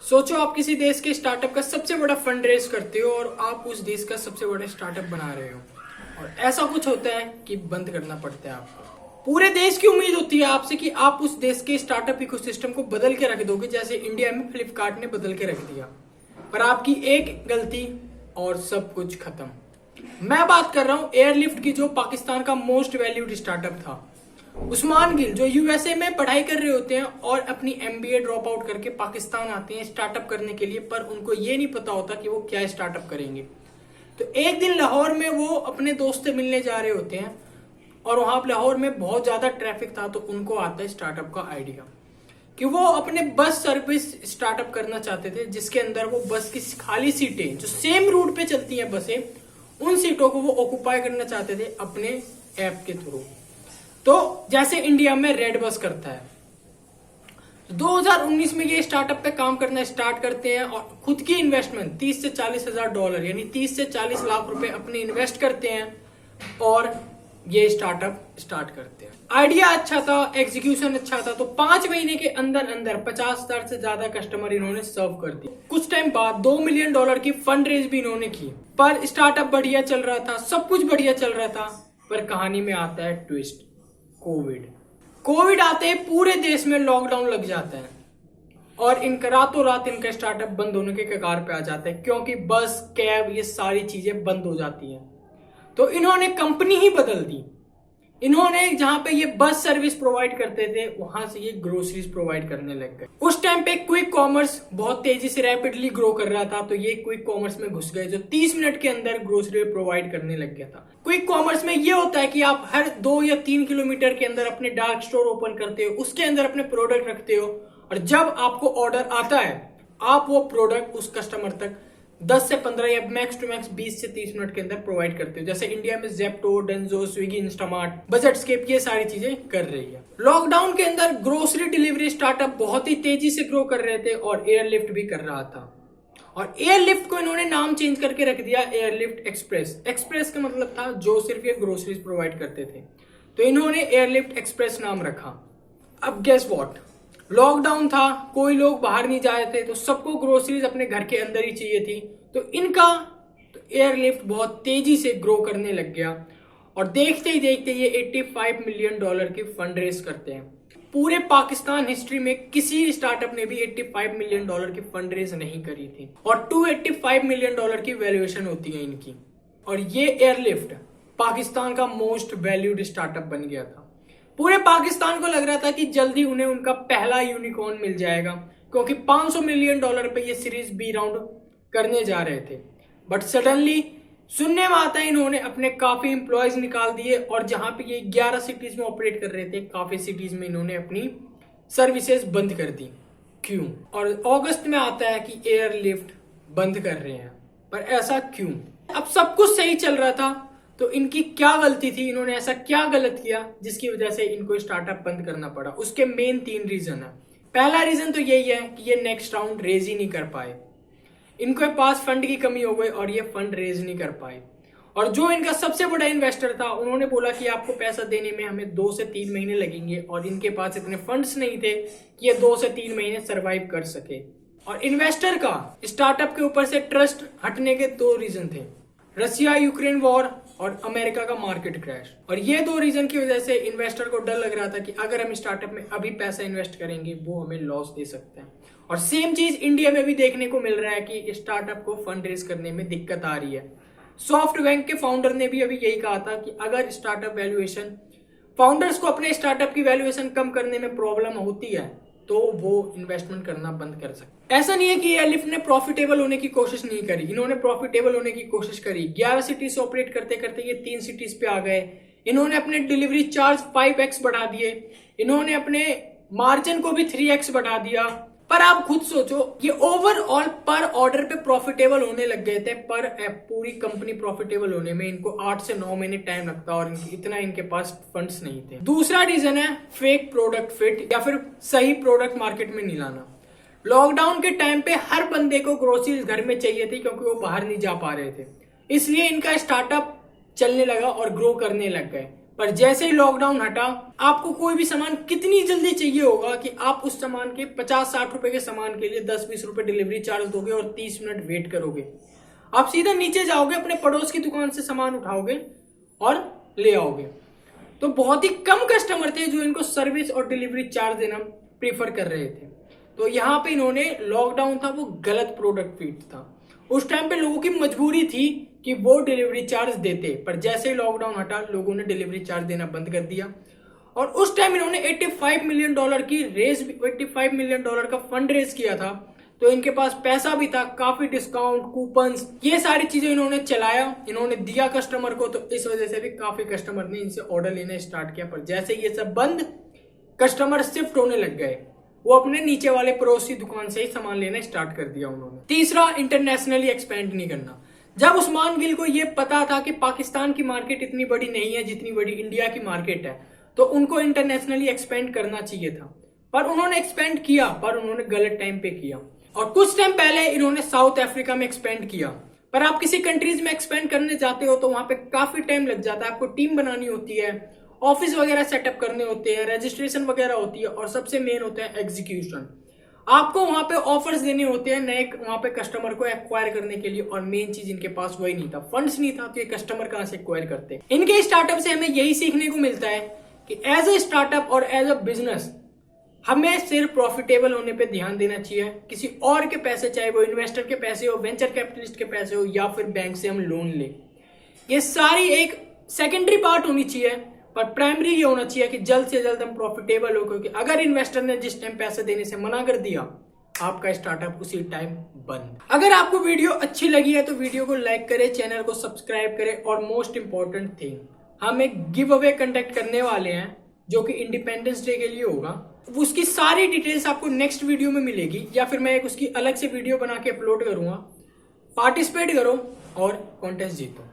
सोचो आप किसी देश के स्टार्टअप का सबसे बड़ा फंड रेज करते हो और आप उस देश का सबसे बड़ा स्टार्टअप बना रहे हो और ऐसा कुछ होता है कि बंद करना पड़ता है आपको। पूरे देश की उम्मीद होती है आपसे कि आप उस देश के स्टार्टअप इकोसिस्टम को बदल के रख दोगे, जैसे इंडिया में फ्लिपकार्ट ने बदल के रख दिया। पर आपकी एक गलती और सब कुछ खत्म। मैं बात कर रहा हूं एयरलिफ्ट की, जो पाकिस्तान का मोस्ट वैल्यूड स्टार्टअप था। उस्मान गिल जो यूएसए में पढ़ाई कर रहे होते हैं और अपनी एमबीए ड्रॉप आउट करके पाकिस्तान आते हैं स्टार्टअप करने के लिए, पर उनको ये नहीं पता होता कि वो क्या स्टार्टअप करेंगे। तो एक दिन लाहौर में वो अपने दोस्त से मिलने जा रहे होते हैं और वहां लाहौर में बहुत ज्यादा ट्रैफिक था, तो उनको आता है स्टार्टअप का आइडिया कि वो अपने बस सर्विस स्टार्टअप करना चाहते थे, जिसके अंदर वो बस की खाली सीटें जो सेम रूट पे चलती हैं बसें, उन सीटों को वो ऑक्युपाई करना चाहते थे अपने ऐप के थ्रू। तो जैसे इंडिया में रेड बस करता है। 2019 में ये स्टार्टअप पे काम करना स्टार्ट करते हैं और खुद की इन्वेस्टमेंट 30 से 40 हजार डॉलर यानी 30 से 40 लाख रुपए अपने इन्वेस्ट करते हैं और ये स्टार्टअप स्टार्ट करते हैं। आइडिया अच्छा था, एग्जीक्यूशन अच्छा था, तो 5 महीने के अंदर अंदर 50,000 से ज्यादा कस्टमर इन्होंने सर्व कर दिए। कुछ टाइम बाद $2 मिलियन की फंड रेज भी इन्होंने की। पर स्टार्टअप बढ़िया चल रहा था, सब कुछ बढ़िया चल रहा था, पर कहानी में आता है ट्विस्ट। कोविड आते ही पूरे देश में लॉकडाउन लग जाता है और इनका रातों रात इनका स्टार्टअप बंद होने के कगार पे आ जाता है, क्योंकि बस कैब ये सारी चीजें बंद हो जाती हैं। तो इन्होंने कंपनी ही बदल दी। इन्होंने जहां पे ये बस सर्विस प्रोवाइड करते थे वहां से ये ग्रोसरीज प्रोवाइड करने लग गए। उस टाइम पे क्विक कॉमर्स बहुत तेजी से रैपिडली ग्रो कर रहा था, तो ये क्विक कॉमर्स में घुस गए, जो 30 मिनट के अंदर ग्रोसरी प्रोवाइड करने लग गया था। क्विक कॉमर्स में ये होता है कि आप हर 2 या 3 किलोमीटर के अंदर अपने डार्क स्टोर ओपन करते हो, उसके अंदर अपने प्रोडक्ट रखते हो और जब आपको ऑर्डर आता है आप वो प्रोडक्ट उस कस्टमर तक 10 से 15 या मैक्स टू मैक्स 20 से 30 मिनट के अंदर प्रोवाइड करते हो। जैसे इंडिया में जेप्टो, डेंजो, स्विगी, इंस्टामार्ट, बजटस्केप ये सारी चीजें कर रही है। लॉकडाउन के अंदर ग्रोसरी डिलीवरी स्टार्टअप बहुत ही तेजी से ग्रो कर रहे थे और एयरलिफ्ट भी कर रहा था। और एयरलिफ्ट को इन्होंने नाम चेंज करके रख दिया एयरलिफ्ट एक्सप्रेस। एक्सप्रेस का मतलब था जो सिर्फ ये ग्रोसरीज प्रोवाइड करते थे, तो इन्होंने एयरलिफ्ट एक्सप्रेस नाम रखा। अब गेस व्हाट, लॉकडाउन था, कोई लोग बाहर नहीं जा रहे थे, तो सबको ग्रोसरीज अपने घर के अंदर ही चाहिए थी। तो इनका एयरलिफ्ट बहुत तेजी से ग्रो करने लग गया और देखते ही देखते ये $85 मिलियन की फंड रेज करते हैं। पूरे पाकिस्तान हिस्ट्री में किसी स्टार्टअप ने भी $85 मिलियन की फंड रेज नहीं करी थी और $285 मिलियन की वैल्यूएशन होती है इनकी। और ये एयरलिफ्ट पाकिस्तान का मोस्ट वैल्यूड स्टार्टअप बन गया था। पूरे पाकिस्तान को लग रहा था कि जल्दी उन्हें उनका पहला यूनिकॉर्न मिल जाएगा, क्योंकि $500 मिलियन पे ये सीरीज बी राउंड करने जा रहे थे। बट सडनली सुनने में आता है इन्होंने अपने काफी एम्प्लॉयज निकाल दिए और जहां पे ये 11 सिटीज में ऑपरेट कर रहे थे, काफी सिटीज में इन्होंने अपनी सर्विसेज बंद कर दी। क्यों? और अगस्त में आता है कि एयरलिफ्ट बंद कर रहे हैं, पर ऐसा क्यों? अब सब कुछ सही चल रहा था, तो इनकी क्या गलती थी? इन्होंने ऐसा क्या गलत किया जिसकी वजह से इनको स्टार्टअप बंद करना पड़ा? उसके मेन 3 रीजन है। पहला रीजन तो यही है कि ये नेक्स्ट राउंड रेज ही नहीं कर पाए। इनके पास फंड की कमी हो गई और ये फंड रेज नहीं कर पाए। और जो इनका सबसे बड़ा इन्वेस्टर था, उन्होंने बोला कि आपको पैसा देने में हमें 2 से 3 महीने लगेंगे, और इनके पास इतने फंड्स नहीं थे कि ये 2 से 3 महीने सरवाइव कर सके। और इन्वेस्टर का स्टार्टअप के ऊपर से ट्रस्ट हटने के 2 रीजन थे, रशिया यूक्रेन वॉर और अमेरिका का मार्केट क्रैश। और ये 2 रीजन की वजह से इन्वेस्टर को डर लग रहा था कि अगर हम स्टार्टअप में अभी पैसा इन्वेस्ट करेंगे वो हमें लॉस दे सकते हैं। और सेम चीज इंडिया में भी देखने को मिल रहा है कि स्टार्टअप को फंड रेज करने में दिक्कत आ रही है। सॉफ्टबैंक के फाउंडर ने भी अभी यही कहा था कि अगर स्टार्टअप वैल्यूएशन, फाउंडर्स को अपने स्टार्टअप की वैल्यूएशन कम करने में प्रॉब्लम होती है तो वो इन्वेस्टमेंट करना बंद कर सकते। ऐसा नहीं है कि एयरलिफ्ट ने प्रॉफिटेबल होने की कोशिश नहीं करी, इन्होंने प्रॉफिटेबल होने की कोशिश करी। 11 सिटीज से ऑपरेट करते करते ये 3 सिटीज पे आ गए। इन्होंने अपने डिलीवरी चार्ज 5x बढ़ा दिए, इन्होंने अपने मार्जिन को भी 3x बढ़ा दिया। पर आप खुद सोचो, ये ओवरऑल पर ऑर्डर पे प्रॉफिटेबल होने लग गए थे, पर पूरी कंपनी प्रॉफिटेबल होने में इनको 8 से 9 महीने टाइम लगता और इतना इनके पास फंड्स नहीं थे। दूसरा रीजन है फेक प्रोडक्ट फिट या फिर सही प्रोडक्ट मार्केट में नहीं लाना। लॉकडाउन के टाइम पे हर बंदे को ग्रोसरीज घर में चाहिए थी, क्योंकि वो बाहर नहीं जा पा रहे थे, इसलिए इनका स्टार्टअप चलने लगा और ग्रो करने लग गए। पर जैसे ही लॉकडाउन हटा, आपको कोई भी सामान कितनी जल्दी चाहिए होगा कि आप उस सामान के 50-60 रुपए के सामान के लिए 10-20 रुपए डिलीवरी चार्ज दोगे और 30 मिनट वेट करोगे। आप सीधा नीचे जाओगे, अपने पड़ोस की दुकान से सामान उठाओगे और ले आओगे। तो बहुत ही कम कस्टमर थे जो इनको सर्विस और डिलीवरी चार्ज देना प्रीफर कर रहे थे। तो यहाँ पे इन्होंने, लॉकडाउन था वो गलत प्रोडक्ट फीड था। उस टाइम पे लोगों की मजबूरी थी कि वो डिलीवरी चार्ज देते, पर जैसे ही लॉकडाउन हटा लोगों ने डिलीवरी चार्ज देना बंद कर दिया। और उस टाइम इन्होंने $85 मिलियन की $85 मिलियन का फंड रेज किया था। तो इनके पास पैसा भी था, काफी डिस्काउंट, कूपन्स, ये सारी चीजें इन्होंने चलाया, इन्होंने दिया कस्टमर को। तो इस वजह से भी काफी कस्टमर ने इनसे ऑर्डर लेना स्टार्ट किया। पर जैसे ये सब बंद, कस्टमर शिफ्ट होने लग गए, वो अपने नीचे वाले पड़ोसी दुकान से ही सामान लेना स्टार्ट कर दिया उन्होंने। तीसरा, इंटरनेशनली एक्सपेंड नहीं करना। जब उस्मान गिल को ये पता था कि पाकिस्तान की मार्केट इतनी बड़ी नहीं है जितनी बड़ी इंडिया की मार्केट है, तो उनको इंटरनेशनली एक्सपेंड करना चाहिए था। पर उन्होंने एक्सपेंड किया, पर उन्होंने गलत टाइम पे किया। और कुछ टाइम पहले इन्होंने साउथ अफ्रीका में एक्सपेंड किया। पर आप किसी कंट्रीज में एक्सपेंड करने जाते हो तो वहां पे काफी टाइम लग जाता है। आपको टीम बनानी होती है, ऑफिस वगैरह सेटअप करने होते हैं, रजिस्ट्रेशन वगैरह होती है, और सबसे मेन होता है एग्जीक्यूशन। आपको वहां पे ऑफर्स देने होते हैं नए वहां पे कस्टमर को एक्वायर करने के लिए। और मेन चीज इनके पास वही नहीं था, फंड्स नहीं था, तो ये कस्टमर कहां से एक्वायर करते। इनके स्टार्टअप से हमें यही सीखने को मिलता है कि एज ए स्टार्टअप और एज अ बिजनेस हमें सिर्फ प्रॉफिटेबल होने पे ध्यान देना चाहिए। किसी और के पैसे, चाहे वो इन्वेस्टर के पैसे हो, वेंचर कैपिटलिस्ट के पैसे हो, या फिर बैंक से हम लोन ले, ये सारी एक सेकेंडरी पार्ट होनी चाहिए। पर प्राइमरी ये होना चाहिए कि जल्द से जल्द हम प्रॉफिटेबल हो, क्योंकि अगर इन्वेस्टर ने जिस टाइम पैसे देने से मना कर दिया, आपका स्टार्टअप उसी टाइम बंद। अगर आपको वीडियो अच्छी लगी है तो वीडियो को लाइक करें, चैनल को सब्सक्राइब करें, और मोस्ट इंपॉर्टेंट थिंग, हम एक गिव अवे कंडक्ट करने वाले हैं जो कि इंडिपेंडेंस डे के लिए होगा। उसकी सारी डिटेल्स आपको नेक्स्ट वीडियो में मिलेगी, या फिर मैं एक उसकी अलग से वीडियो बना के अपलोड करूंगा। पार्टिसिपेट करो और कॉन्टेस्ट जीतो।